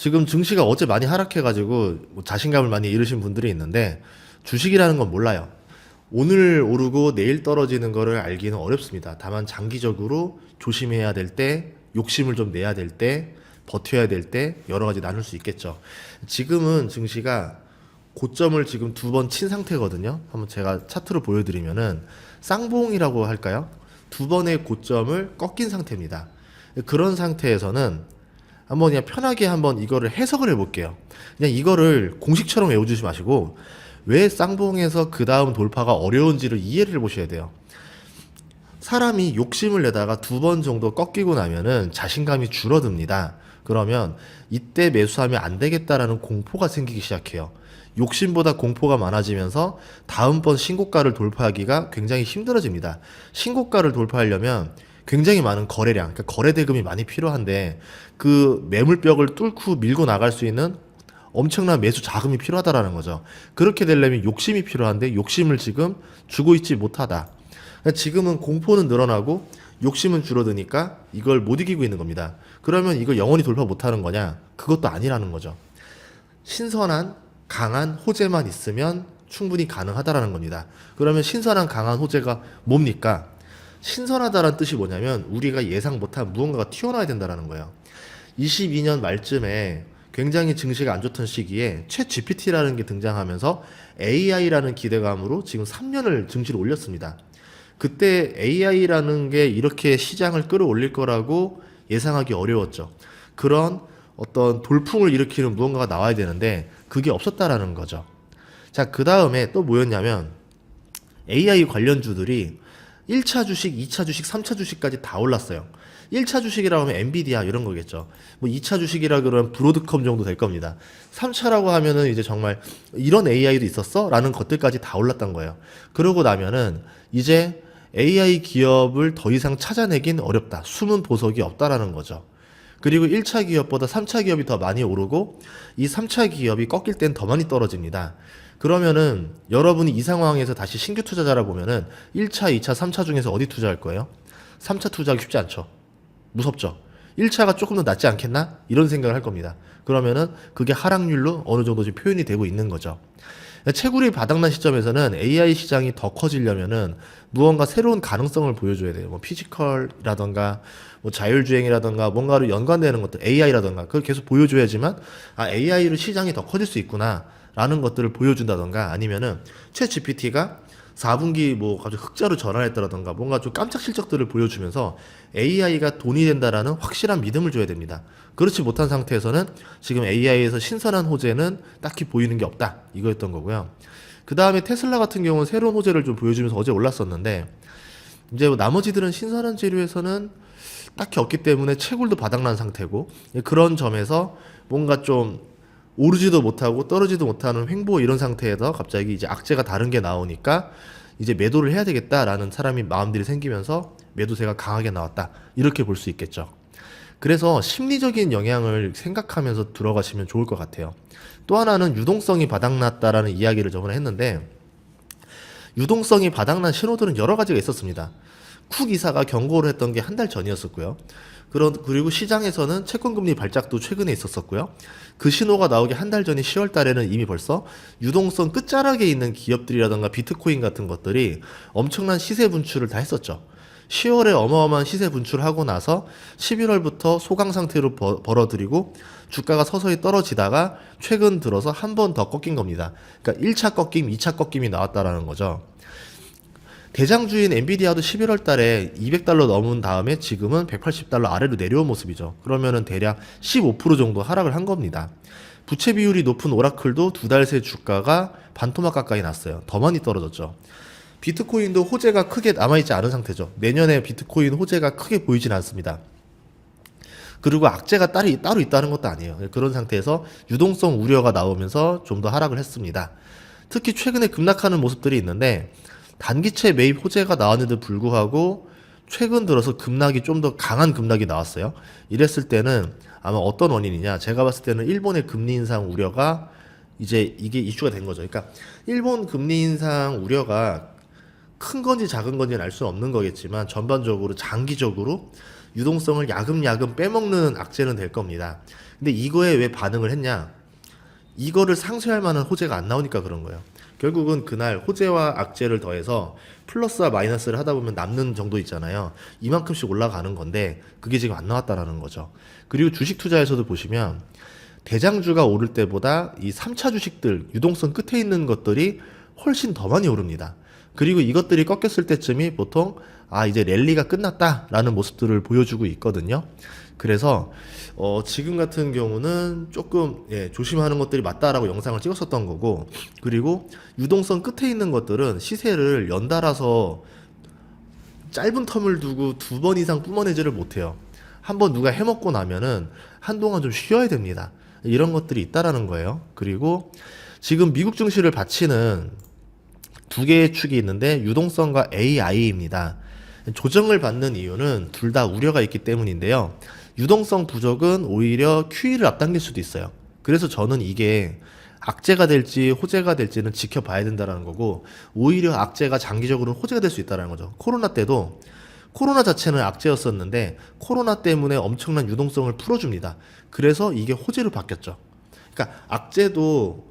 지금 증시가 어제 많이 하락해가지고 뭐 자신감을 많이 잃으신 분들이 있는데 주식이라는 건 몰라요. 오늘 오르고 내일 떨어지는 거를 알기는 어렵습니다. 다만 장기적으로 조심해야 될 때, 욕심을 좀 내야 될 때, 버텨야 될 때 여러 가지 나눌 수 있겠죠. 지금은 증시가 고점을 지금 두 번 친 상태거든요. 한번 제가 차트로 보여드리면은 쌍봉이라고 할까요? 두 번의 고점을 꺾인 상태입니다. 그런 상태에서는 한번 그냥 편하게 한번 이거를 해석을 해볼게요. 그냥 이거를 공식처럼 외워주지 마시고 왜 쌍봉에서 그 다음 돌파가 어려운지를 이해를 해보셔야 돼요. 사람이 욕심을 내다가 두 번 정도 꺾이고 나면은 자신감이 줄어듭니다. 그러면 이때 매수하면 안 되겠다라는 공포가 생기기 시작해요. 욕심보다 공포가 많아지면서 다음번 신고가를 돌파하기가 굉장히 힘들어집니다. 신고가를 돌파하려면 굉장히 많은 거래량, 그러니까 거래 대금이 많이 필요한데 그 매물벽을 뚫고 밀고 나갈 수 있는 엄청난 매수 자금이 필요하다라는 거죠. 그렇게 되려면 욕심이 필요한데 욕심을 지금 주고 있지 못하다. 그러니까 지금은 공포는 늘어나고 욕심은 줄어드니까 이걸 못 이기고 있는 겁니다. 그러면 이걸 영원히 돌파 못하는 거냐? 그것도 아니라는 거죠. 신선한 강한 호재만 있으면 충분히 가능하다라는 겁니다. 그러면 신선한 강한 호재가 뭡니까? 신선하다라는 뜻이 뭐냐면 우리가 예상 못한 무언가가 튀어나와야 된다라는 거예요. 22년 말쯤에 굉장히 증시가 안 좋던 시기에 챗 GPT라는 게 등장하면서 AI라는 기대감으로 지금 3년을 증시를 올렸습니다. 그때 AI라는 게 이렇게 시장을 끌어올릴 거라고 예상하기 어려웠죠. 그런 어떤 돌풍을 일으키는 무언가가 나와야 되는데 그게 없었다라는 거죠. 자, 그 다음에 또 뭐였냐면 AI 관련주들이 1차 주식, 2차 주식, 3차 주식까지 다 올랐어요. 1차 주식이라고 하면 엔비디아 이런 거겠죠. 뭐 2차 주식이라 그러면 브로드컴 정도 될 겁니다. 3차라고 하면은 이제 정말 이런 AI도 있었어? 라는 것들까지 다 올랐던 거예요. 그러고 나면은 이제 AI 기업을 더 이상 찾아내긴 어렵다. 숨은 보석이 없다라는 거죠. 그리고 1차 기업보다 3차 기업이 더 많이 오르고 이 3차 기업이 꺾일 땐 더 많이 떨어집니다. 그러면은 여러분이 이 상황에서 다시 신규 투자자라 보면은 1차, 2차, 3차 중에서 어디 투자할 거예요? 3차 투자하기 쉽지 않죠. 무섭죠. 1차가 조금 더 낫지 않겠나? 이런 생각을 할 겁니다. 그러면은 그게 하락률로 어느 정도 지금 표현이 되고 있는 거죠. 채굴이 바닥난 시점에서는 AI 시장이 더 커지려면은 무언가 새로운 가능성을 보여줘야 돼요. 뭐 피지컬이라던가 뭐 자율주행이라던가 뭔가로 연관되는 것들, AI라던가 그걸 계속 보여줘야지만 아 AI로 시장이 더 커질 수 있구나라는 것들을 보여준다던가 아니면은 챗 GPT가 4분기 뭐 갑자기 흑자로 전환했다라던가 뭔가 좀 깜짝 실적들을 보여주면서 AI가 돈이 된다라는 확실한 믿음을 줘야 됩니다. 그렇지 못한 상태에서는 지금 AI에서 신선한 호재는 딱히 보이는 게 없다. 이거였던 거고요. 그 다음에 테슬라 같은 경우는 새로운 호재를 좀 보여주면서 어제 올랐었는데 이제 뭐 나머지들은 신선한 재료에서는 딱히 없기 때문에 채굴도 바닥난 상태고 그런 점에서 뭔가 좀 오르지도 못하고 떨어지도 못하는 횡보 이런 상태에서 갑자기 이제 악재가 다른 게 나오니까 이제 매도를 해야 되겠다라는 사람이 마음들이 생기면서 매도세가 강하게 나왔다. 이렇게 볼 수 있겠죠. 그래서 심리적인 영향을 생각하면서 들어가시면 좋을 것 같아요. 또 하나는 유동성이 바닥났다라는 이야기를 저번에 했는데 유동성이 바닥난 신호들은 여러 가지가 있었습니다. 쿡 이사가 경고를 했던 게 한 달 전이었었고요. 그리고 시장에서는 채권금리 발작도 최근에 있었었고요. 그 신호가 나오기 한 달 전인 10월 달에는 이미 벌써 유동성 끝자락에 있는 기업들이라던가 비트코인 같은 것들이 엄청난 시세 분출을 다 했었죠. 10월에 어마어마한 시세 분출하고 나서 11월부터 소강 상태로 벌어들이고 주가가 서서히 떨어지다가 최근 들어서 한 번 더 꺾인 겁니다. 그러니까 1차 꺾임, 2차 꺾임이 나왔다라는 거죠. 대장주인 엔비디아도 11월 달에 200달러 넘은 다음에 지금은 180달러 아래로 내려온 모습이죠. 그러면은 대략 15% 정도 하락을 한 겁니다. 부채 비율이 높은 오라클도 두 달 새 주가가 반토막 가까이 났어요. 더 많이 떨어졌죠. 비트코인도 호재가 크게 남아있지 않은 상태죠. 내년에 비트코인 호재가 크게 보이진 않습니다. 그리고 악재가 따로 있다는 것도 아니에요. 그런 상태에서 유동성 우려가 나오면서 좀 더 하락을 했습니다. 특히 최근에 급락하는 모습들이 있는데 단기채 매입 호재가 나왔는데도 불구하고 최근 들어서 급락이 좀 더 강한 급락이 나왔어요. 이랬을 때는 아마 어떤 원인이냐? 제가 봤을 때는 일본의 금리 인상 우려가 이제 이게 이슈가 된 거죠. 그러니까 일본 금리 인상 우려가 큰 건지 작은 건지는 알 수는 없는 거겠지만 전반적으로 장기적으로 유동성을 야금야금 빼먹는 악재는 될 겁니다. 근데 이거에 왜 반응을 했냐? 이거를 상쇄할 만한 호재가 안 나오니까 그런 거예요. 결국은 그날 호재와 악재를 더해서 플러스와 마이너스를 하다 보면 남는 정도 있잖아요. 이만큼씩 올라가는 건데 그게 지금 안 나왔다라는 거죠. 그리고 주식 투자에서도 보시면 대장주가 오를 때보다 이 3차 주식들 유동성 끝에 있는 것들이 훨씬 더 많이 오릅니다. 그리고 이것들이 꺾였을 때쯤이 보통 이제 랠리가 끝났다라는 모습들을 보여주고 있거든요. 그래서 지금 같은 경우는 조금 조심하는 것들이 맞다라고 영상을 찍었었던 거고, 그리고 유동성 끝에 있는 것들은 시세를 연달아서 짧은 텀을 두고 2번 이상 뿜어내지를 못해요. 한번 누가 해먹고 나면은 한동안 좀 쉬어야 됩니다. 이런 것들이 있다라는 거예요. 그리고 지금 미국 증시를 받치는 두 개의 축이 있는데 유동성과 AI입니다. 조정을 받는 이유는 둘 다 우려가 있기 때문인데요. 유동성 부족은 오히려 QE를 앞당길 수도 있어요. 그래서 저는 이게 악재가 될지 호재가 될지는 지켜봐야 된다는 거고, 오히려 악재가 장기적으로 호재가 될 수 있다는 거죠. 코로나 때도 코로나 자체는 악재였었는데 코로나 때문에 엄청난 유동성을 풀어줍니다. 그래서 이게 호재로 바뀌었죠. 그러니까 악재도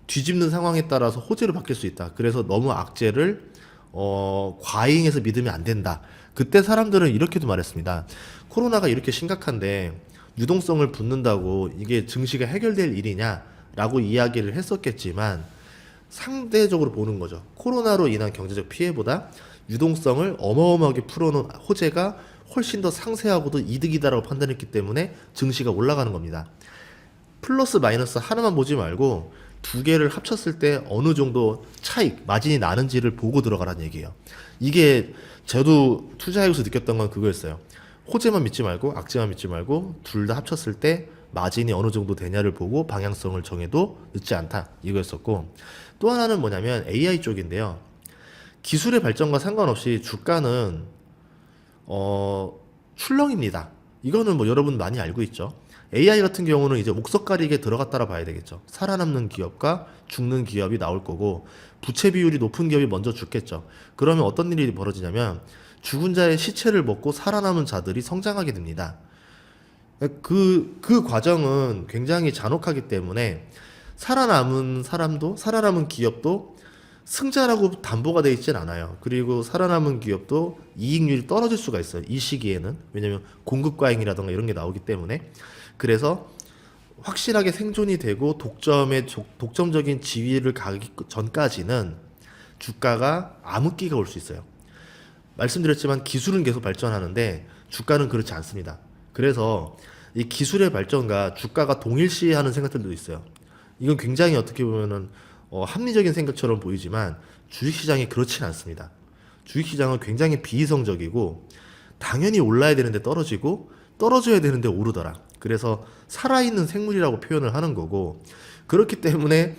뒤집는 상황에 따라서 호재로 바뀔 수 있다. 그래서 너무 악재를 과잉해서 믿으면 안 된다. 그때 사람들은 이렇게도 말했습니다. 코로나가 이렇게 심각한데 유동성을 붓는다고 이게 증시가 해결될 일이냐라고 이야기를 했었겠지만, 상대적으로 보는 거죠. 코로나로 인한 경제적 피해보다 유동성을 어마어마하게 풀어놓은 호재가 훨씬 더 상세하고도 이득이다라고 판단했기 때문에 증시가 올라가는 겁니다. 플러스 마이너스 하나만 보지 말고 두 개를 합쳤을 때 어느 정도 차익, 마진이 나는지를 보고 들어가라는 얘기예요. 이게 저도 투자하면서 느꼈던 건 그거였어요. 호재만 믿지 말고 악재만 믿지 말고 둘 다 합쳤을 때 마진이 어느 정도 되냐를 보고 방향성을 정해도 늦지 않다, 이거였었고, 또 하나는 뭐냐면 AI 쪽인데요. 기술의 발전과 상관없이 주가는 출렁입니다. 이거는 뭐 여러분 많이 알고 있죠. AI 같은 경우는 이제 옥석 가리게 들어갔다라 봐야 되겠죠. 살아남는 기업과 죽는 기업이 나올 거고, 부채 비율이 높은 기업이 먼저 죽겠죠. 그러면 어떤 일이 벌어지냐면 죽은 자의 시체를 먹고 살아남은 자들이 성장하게 됩니다. 그 과정은 굉장히 잔혹하기 때문에 살아남은 사람도, 살아남은 기업도 승자라고 담보가 돼 있진 않아요. 그리고 살아남은 기업도 이익률이 떨어질 수가 있어요. 이 시기에는. 왜냐면 공급 과잉이라던가 이런 게 나오기 때문에. 그래서 확실하게 생존이 되고 독점적인 지위를 가기 전까지는 주가가 암흑기가 올 수 있어요. 말씀드렸지만 기술은 계속 발전하는데 주가는 그렇지 않습니다. 그래서 이 기술의 발전과 주가가 동일시하는 생각들도 있어요. 이건 굉장히 어떻게 보면은 합리적인 생각처럼 보이지만 주식시장이 그렇진 않습니다. 주식시장은 굉장히 비이성적이고, 당연히 올라야 되는데 떨어지고 떨어져야 되는데 오르더라. 그래서 살아있는 생물이라고 표현을 하는 거고, 그렇기 때문에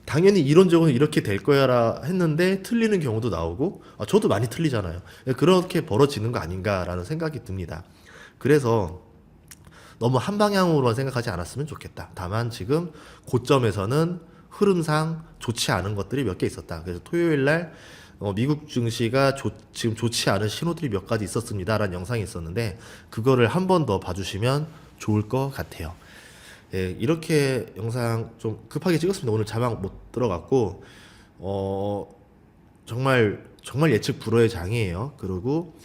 당연히 이론적으로 이렇게 될 거야라 했는데 틀리는 경우도 나오고, 저도 많이 틀리잖아요. 그렇게 벌어지는 거 아닌가라는 생각이 듭니다. 그래서 너무 한 방향으로만 생각하지 않았으면 좋겠다. 다만 지금 고점에서는 흐름상 좋지 않은 것들이 몇 개 있었다. 그래서 토요일 날 미국 증시가 지금 좋지 않은 신호들이 몇 가지 있었습니다라는 영상이 있었는데, 그거를 한 번 더 봐주시면 좋을 것 같아요. 예, 이렇게 영상 좀 급하게 찍었습니다. 오늘 자막 못 들어갔고, 정말 예측 불허의 장이에요. 그리고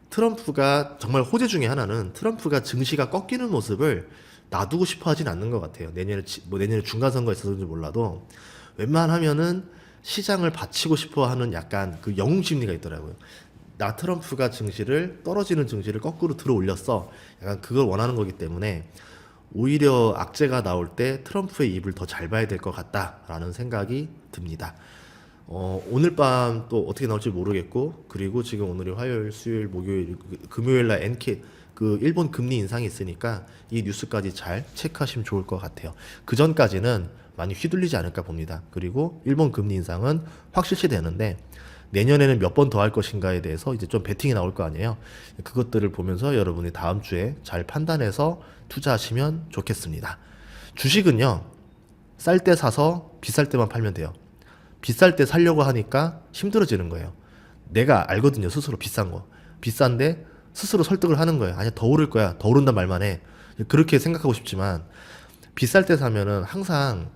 트럼프가 정말 호재 중에 하나는 트럼프가 증시가 꺾이는 모습을 놔두고 싶어 하진 않는 것 같아요. 내년에 중간선거가 있어서인지 몰라도 웬만하면은 시장을 받치고 싶어 하는 약간 그 영웅 심리가 있더라고요. 나 트럼프가 떨어지는 증시를 거꾸로 들어 올렸어. 약간 그걸 원하는 거기 때문에 오히려 악재가 나올 때 트럼프의 입을 더 잘 봐야 될 것 같다라는 생각이 듭니다. 오늘 밤 또 어떻게 나올지 모르겠고, 그리고 지금 오늘이 화요일, 수요일, 목요일, 금요일 날 일본 금리 인상이 있으니까 이 뉴스까지 잘 체크하시면 좋을 것 같아요. 그 전까지는 많이 휘둘리지 않을까 봅니다. 그리고 일본 금리 인상은 확실시 되는데 내년에는 몇 번 더 할 것인가에 대해서 이제 좀 베팅이 나올 거 아니에요. 그것들을 보면서 여러분이 다음 주에 잘 판단해서 투자하시면 좋겠습니다. 주식은요, 쌀 때 사서 비쌀 때만 팔면 돼요. 비쌀 때 살려고 하니까 힘들어지는 거예요. 내가 알거든요, 스스로 비싼 거. 비싼데 스스로 설득을 하는 거예요. 아니야, 더 오를 거야. 더 오른단 말만 해. 그렇게 생각하고 싶지만 비쌀 때 사면은 항상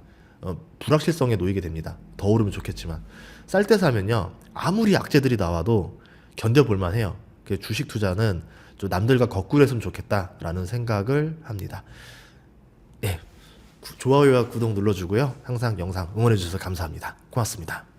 불확실성에 놓이게 됩니다. 더 오르면 좋겠지만 쌀 때 사면요 아무리 악재들이 나와도 견뎌볼 만해요. 그 주식 투자는 좀 남들과 거꾸로 했으면 좋겠다라는 생각을 합니다. 예, 좋아요와 구독 눌러주고요. 항상 영상 응원해 주셔서 감사합니다. 고맙습니다.